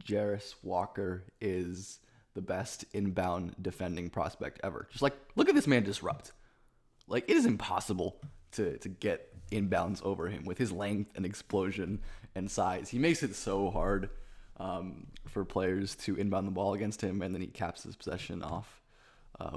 Jarace Walker is the best inbound defending prospect ever. Just like, look at this man disrupt. Like, it is impossible to get inbounds over him with his length and explosion and size. He makes it so hard for players to inbound the ball against him, and then he caps his possession off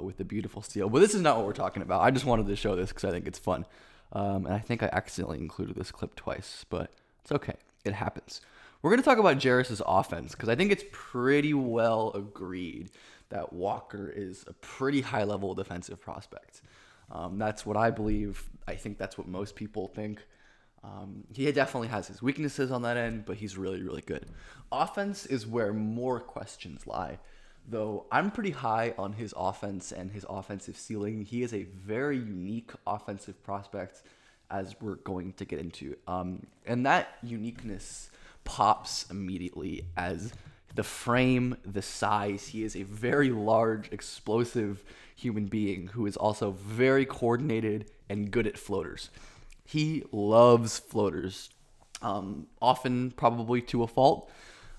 with the beautiful steal. But this is not what we're talking about. I just wanted to show this because I think it's fun. And I think I accidentally included this clip twice, but it's okay. It happens. We're going to talk about Jarace's offense because I think it's pretty well agreed that Walker is a pretty high-level defensive prospect. That's what I believe. I think that's what most people think. He definitely has his weaknesses on that end, but he's really, really good. Offense is where more questions lie, though I'm pretty high on his offense and his offensive ceiling. He is a very unique offensive prospect, as we're going to get into. And that uniqueness pops immediately as the frame, the size. He is a very large, explosive human being who is also very coordinated and good at floaters. He loves floaters, often probably to a fault,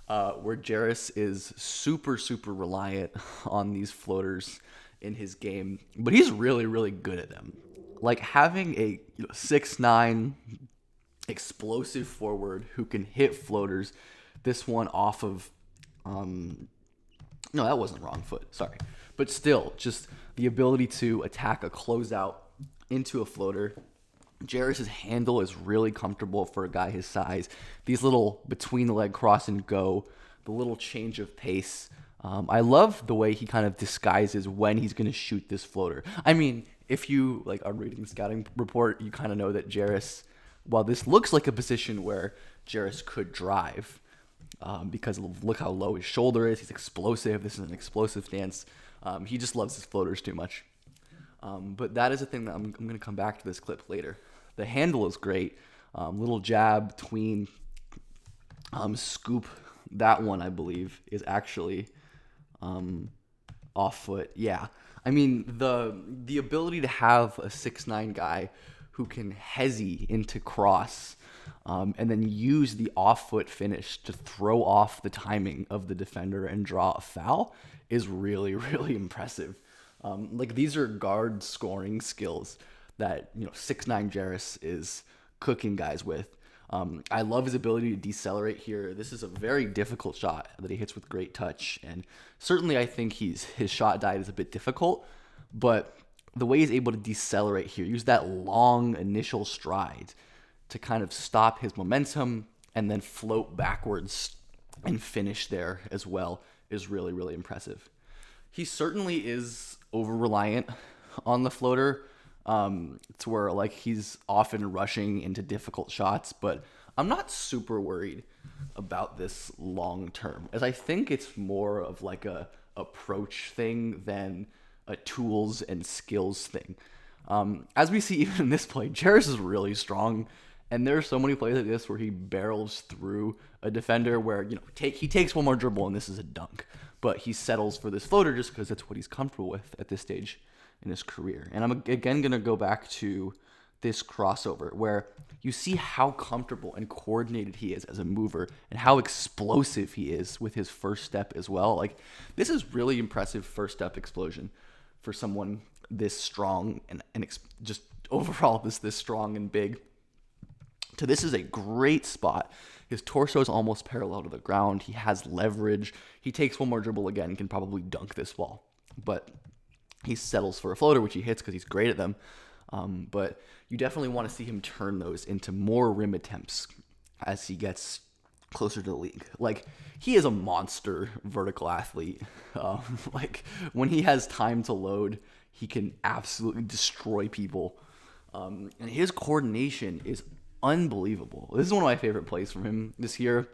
where Jarace is super, super reliant on these floaters in his game, but he's really, really good at them. Like having a 6'9" explosive forward who can hit floaters. This one off of, no, that wasn't wrong foot. Sorry, but still, just the ability to attack a closeout into a floater. Jarace's handle is really comfortable for a guy his size. These little between the leg cross and go, the little change of pace. I love the way he kind of disguises when he's going to shoot this floater. I mean, if you are reading the scouting report, you kind of know that Jarace, while this looks like a position where Jarace could drive, because look how low his shoulder is. He's explosive. This is an explosive stance. He just loves his floaters too much. But that is a thing that I'm going to come back to this clip later. The handle is great. Little jab, tween, scoop. That one, I believe, is actually off foot. Yeah. I mean, the ability to have a 6'9" guy who can hezzy into cross and then use the off-foot finish to throw off the timing of the defender and draw a foul is really, really impressive. These are guard scoring skills that 6'9" Jarace is cooking guys with. I love his ability to decelerate here. This is a very difficult shot that he hits with great touch, and certainly I think his shot diet is a bit difficult, but the way he's able to decelerate here, use that long initial stride to kind of stop his momentum and then float backwards and finish there as well is really, really impressive. He certainly is over-reliant on the floater to where he's often rushing into difficult shots, but I'm not super worried about this long term, as I think it's more of a approach thing than a tools and skills thing. As we see even in this play, Jarace is really strong, and there are so many plays like this where he barrels through a defender where he takes one more dribble and this is a dunk, but he settles for this floater just because that's what he's comfortable with at this stage in his career. And I'm again going to go back to this crossover where you see how comfortable and coordinated he is as a mover and how explosive he is with his first step as well. This is really impressive first step explosion for someone this strong and just overall this strong and big. So this is a great spot. His torso is almost parallel to the ground. He has leverage. He takes one more dribble again and can probably dunk this ball. But he settles for a floater, which he hits because he's great at them. But you definitely want to see him turn those into more rim attempts as he gets closer to the league. He is a monster vertical athlete. When he has time to load, he can absolutely destroy people. And his coordination is unbelievable. This is one of my favorite plays from him this year.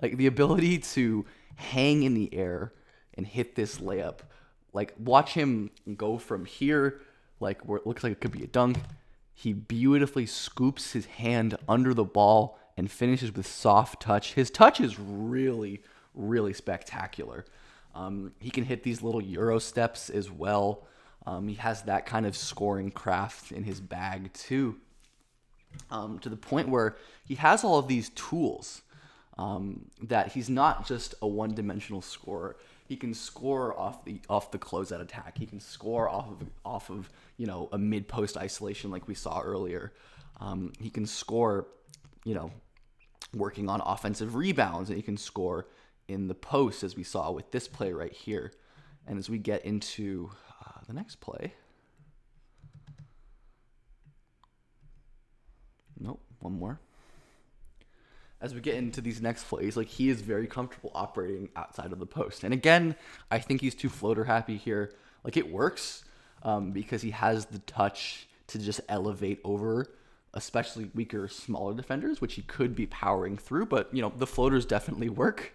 The ability to hang in the air and hit this layup. Watch him go from here, where it looks like it could be a dunk. He beautifully scoops his hand under the ball and finishes with soft touch. His touch is really, really spectacular. He can hit these little Euro steps as well. He has that kind of scoring craft in his bag too, to the point where he has all of these tools. that he's not just a one-dimensional scorer. He can score off the closeout attack. He can score off of a mid-post isolation like we saw earlier. He can score, working on offensive rebounds, and he can score in the post, as we saw with this play right here. And as we get into the next play, nope, one more. As we get into these next plays, like, he is very comfortable operating outside of the post. And again, I think he's too floater happy here. Like, it works because he has the touch to just elevate over especially weaker, smaller defenders, which he could be powering through. But, the floaters definitely work.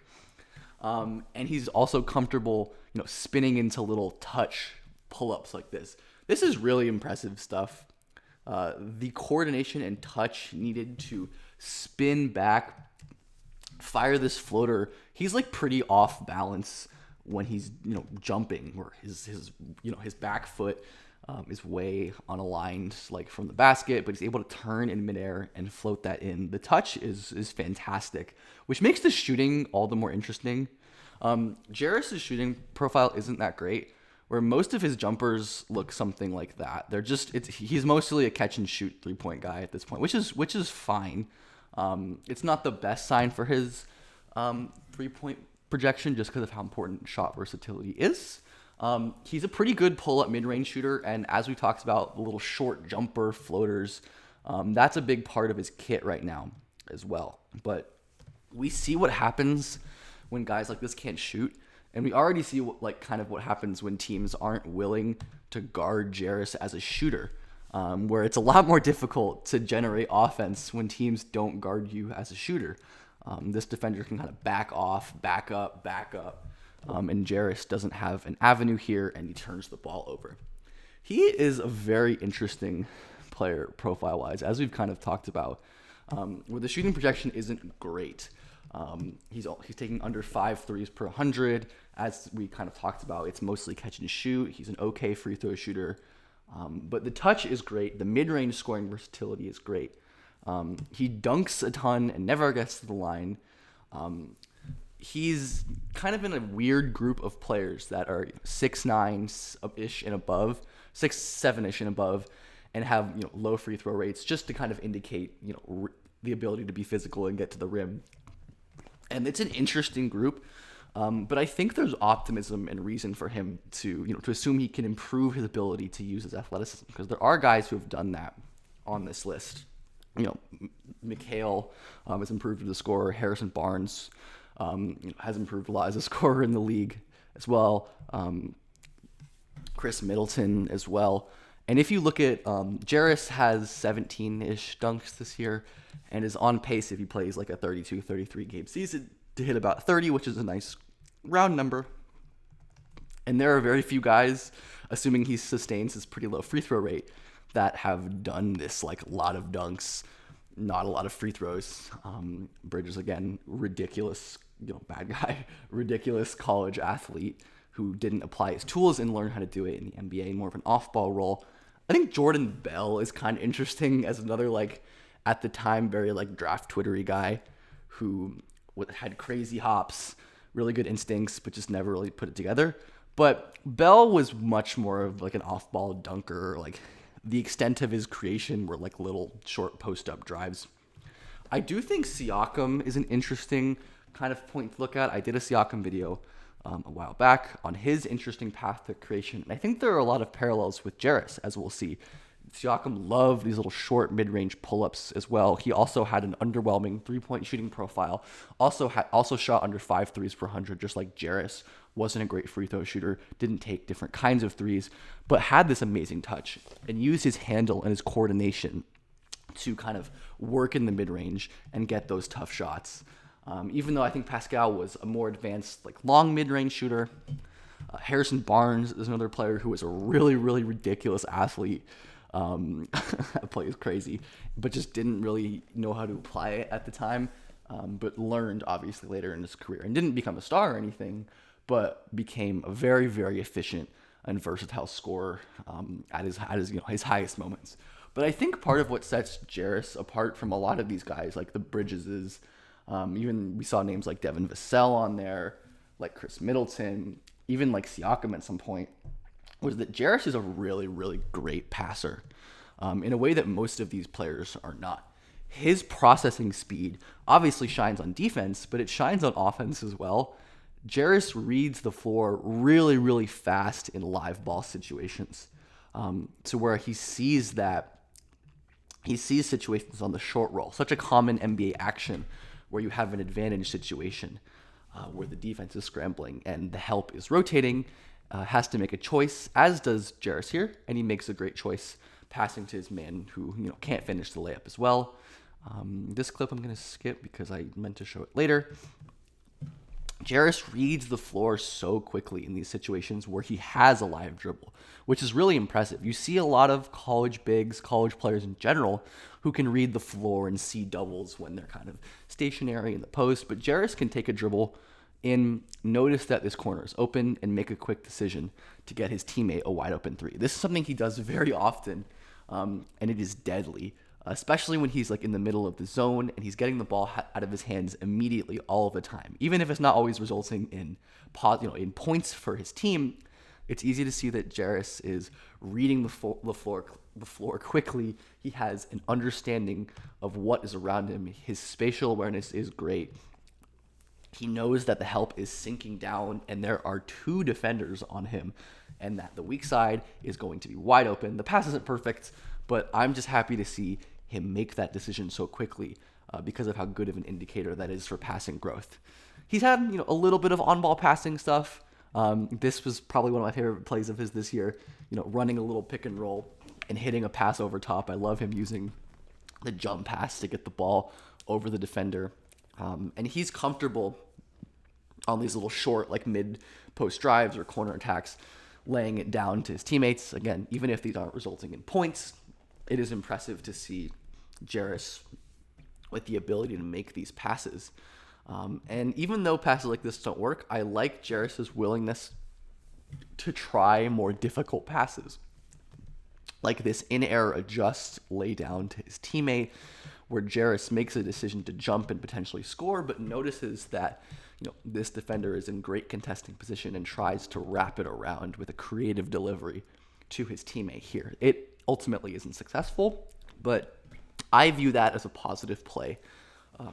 And he's also comfortable, spinning into little touch pull-ups like this. This is really impressive stuff. The coordination and touch needed to spin back, fire this floater. He's like pretty off balance when he's jumping, or his back foot is way unaligned, like, from the basket, but he's able to turn in midair and float that in. The touch is fantastic, which makes the shooting all the more interesting. Jarace's shooting profile isn't that great, where most of his jumpers look something like that. He's mostly a catch and shoot 3-point guy at this point, which is fine. It's not the best sign for his 3-point projection, just because of how important shot versatility is. He's a pretty good pull-up mid-range shooter, and as we talked about, the little short jumper floaters, that's a big part of his kit right now as well. But we see what happens when guys like this can't shoot, and we already see what happens when teams aren't willing to guard Jarace as a shooter, where it's a lot more difficult to generate offense when teams don't guard you as a shooter. This defender can kind of back off, back up, and Jarace doesn't have an avenue here, and he turns the ball over. He is a very interesting player profile-wise, as we've kind of talked about, where the shooting projection isn't great. He's taking under 5 threes per 100. As we kind of talked about, it's mostly catch and shoot. He's an okay free throw shooter. But the touch is great. The mid-range scoring versatility is great. He dunks a ton and never gets to the line. He's kind of in a weird group of players that are 6'9"-ish and above, 6'7"-ish and above, and have low free throw rates, just to kind of indicate the ability to be physical and get to the rim. And it's an interesting group, but I think there's optimism and reason for him to assume he can improve his ability to use his athleticism, because there are guys who have done that on this list. Mikhail has improved as a scorer. Harrison Barnes has improved a lot as a scorer in the league as well. Chris Middleton as well. And if you look at Jarace has 17-ish dunks this year and is on pace, if he plays like a 32, 33 game season, to hit about 30, which is a nice round number. And there are very few guys, assuming he sustains his pretty low free throw rate, that have done this, like, a lot of dunks, not a lot of free throws. Bridges, again, ridiculous, bad guy, ridiculous college athlete who didn't apply his tools and learn how to do it in the NBA, more of an off-ball role. I think Jordan Bell is kind of interesting as another, like, at the time, very, like, draft Twittery guy who had crazy hops, really good instincts, but just never really put it together. But Bell was much more of, like, an off-ball dunker. Like, the extent of his creation were, like, little short post-up drives. I do think Siakam is an interesting kind of point to look at. I did a Siakam video a while back on his interesting path to creation. And I think there are a lot of parallels with Jarace, as we'll see. Siakam loved these little short mid-range pull-ups as well. He also had an underwhelming three-point shooting profile. Also shot under 5 threes per 100, just like Jarace. Wasn't a great free throw shooter, didn't take different kinds of threes, but had this amazing touch and used his handle and his coordination to kind of work in the mid-range and get those tough shots. Even though I think Pascal was a more advanced, like, long mid-range shooter. Harrison Barnes is another player who was a really, really ridiculous athlete. That play is crazy, but just didn't really know how to apply it at the time, but learned obviously later in his career and didn't become a star or anything, but became a very, very efficient and versatile scorer at his his highest moments. But I think part of what sets Jarace apart from a lot of these guys, like the Bridgeses, Even we saw names like Devin Vassell on there, like Chris Middleton, even like Siakam at some point, was that Jarace is a really, really great passer in a way that most of these players are not. His processing speed obviously shines on defense, but it shines on offense as well. Jarace reads the floor really, really fast in live ball situations, to where he sees situations on the short roll, such a common NBA action where you have an advantage situation where the defense is scrambling and the help is rotating, has to make a choice, as does Jarace here, and he makes a great choice passing to his man who can't finish the layup as well. This clip I'm going to skip because I meant to show it later. Jarace reads the floor so quickly in these situations where he has a live dribble, which is really impressive. You see a lot of college bigs, college players in general, who can read the floor and see doubles when they're kind of stationary in the post, but Jarace can take a dribble and notice that this corner is open and make a quick decision to get his teammate a wide open three. This is something he does very often, and it is deadly, especially when he's like in the middle of the zone and he's getting the ball out of his hands immediately all of the time. Even if it's not always resulting in points for his team, it's easy to see that Jarace is reading the floor quickly. He has an understanding of what is around him. His spatial awareness is great. He knows that the help is sinking down and there are two defenders on him and that the weak side is going to be wide open. The pass isn't perfect, but I'm just happy to see him make that decision so quickly because of how good of an indicator that is for passing growth. He's had a little bit of on-ball passing stuff. This was probably one of my favorite plays of his this year, running a little pick and roll and hitting a pass over top. I love him using the jump pass to get the ball over the defender. And he's comfortable on these little short, like mid-post drives or corner attacks, laying it down to his teammates. Again, even if these aren't resulting in points, it is impressive to see Jarace with the ability to make these passes. And even though passes like this don't work, I like Jarace's willingness to try more difficult passes. Like this in-air adjust lay down to his teammate, where Jarace makes a decision to jump and potentially score, but notices that this defender is in great contesting position and tries to wrap it around with a creative delivery to his teammate here. It ultimately isn't successful, but I view that as a positive play,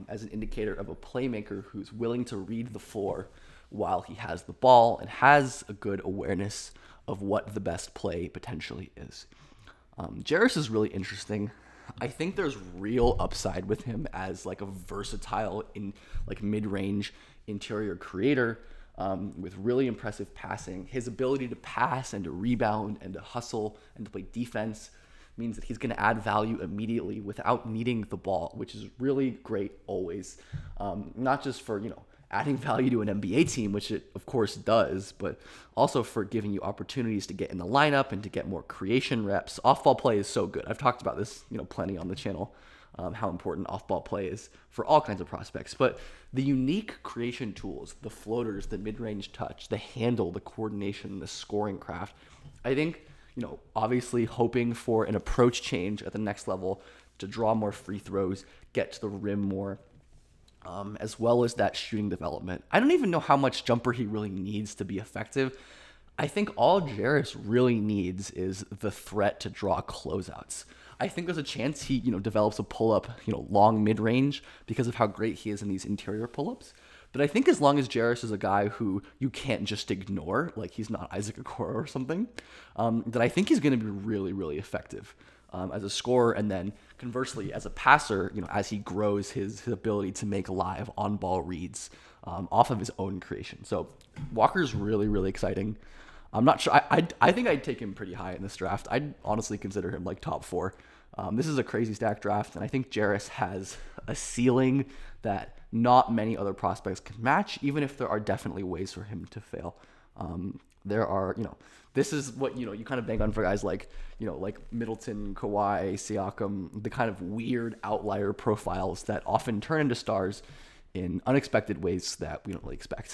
as an indicator of a playmaker who's willing to read the floor while he has the ball and has a good awareness of what the best play potentially is. Jarace is really interesting. I think there's real upside with him as like a versatile in like mid-range interior creator with really impressive passing. His ability to pass and to rebound and to hustle and to play defense means that he's going to add value immediately without needing the ball, which is really great always. Not just for, adding value to an NBA team, which it of course does, but also for giving you opportunities to get in the lineup and to get more creation reps. Off-ball play is so good. I've talked about this, plenty on the channel, how important off-ball play is for all kinds of prospects. But the unique creation tools, the floaters, the mid-range touch, the handle, the coordination, the scoring craft, I think, obviously hoping for an approach change at the next level to draw more free throws, get to the rim more, as well as that shooting development. I don't even know how much jumper he really needs to be effective. I think all Jarace really needs is the threat to draw closeouts. I think there's a chance he, develops a pull-up, long mid-range because of how great he is in these interior pull-ups. But I think as long as Jarace is a guy who you can't just ignore, like he's not Isaac Okoro or something, that I think he's going to be really, really effective as a scorer. And then conversely, as a passer, as he grows his ability to make live on-ball reads off of his own creation. So Walker's really, really exciting. I'm not sure. I think I'd take him pretty high in this draft. I'd honestly consider him like top 4. This is a crazy stack draft, and I think Jarace has a ceiling that not many other prospects can match, even if there are definitely ways for him to fail. There are, this is what, you kind of bang on for guys like, like Middleton, Kawhi, Siakam, the kind of weird outlier profiles that often turn into stars in unexpected ways that we don't really expect.